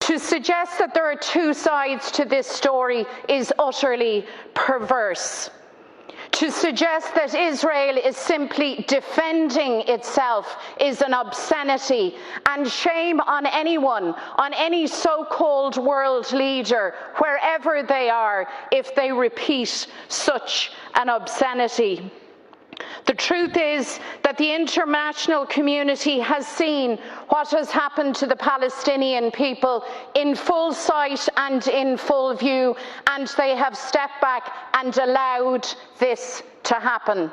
To suggest that there are two sides to this story is utterly perverse. To suggest that Israel is simply defending itself is an obscenity, and shame on anyone, on any so-called world leader, wherever they are, if they repeat such an obscenity. The truth is that the international community has seen what has happened to the Palestinian people in full sight and in full view, and they have stepped back and allowed this to happen.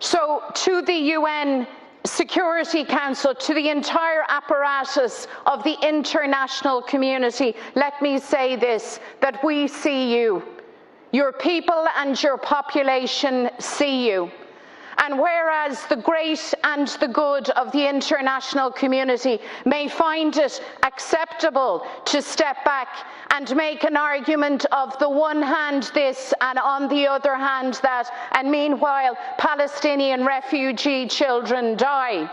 So to the UN Security Council, to the entire apparatus of the international community, let me say this, that we see you. Your people and your population see you. And whereas the great and the good of the international community may find it acceptable to step back and make an argument of the one hand this and on the other hand that, and meanwhile Palestinian refugee children die,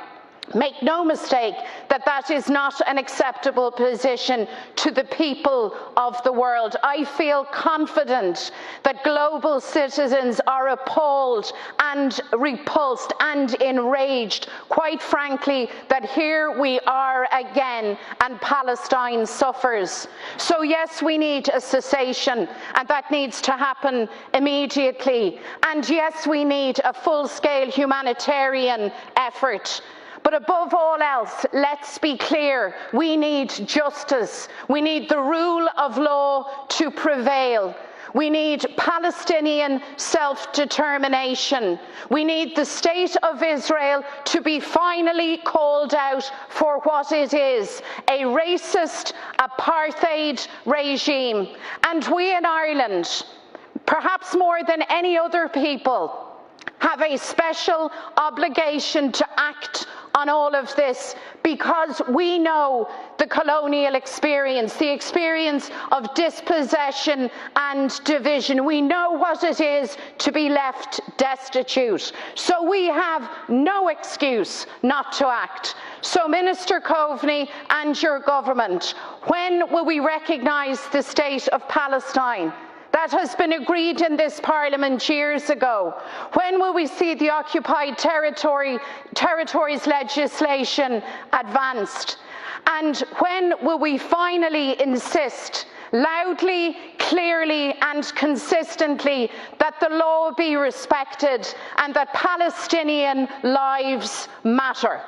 make no mistake that that is not an acceptable position to the people of the world. I feel confident that global citizens are appalled and repulsed and enraged, quite frankly, that here we are again and Palestine suffers. So yes, we need a cessation, and that needs to happen immediately. And yes, we need a full-scale humanitarian effort. But above all else, let's be clear, we need justice. We need the rule of law to prevail. We need Palestinian self-determination. We need the state of Israel to be finally called out for what it is, a racist apartheid regime. And we in Ireland, perhaps more than any other people, have a special obligation to act on all of this, because we know the colonial experience, the experience of dispossession and division. We know what it is to be left destitute. So we have no excuse not to act. So Minister Coveney and your government, when will we recognise the state of Palestine? That has been agreed in this Parliament years ago. When will we see the occupied territories legislation advanced? And when will we finally insist loudly, clearly and consistently that the law be respected and that Palestinian lives matter?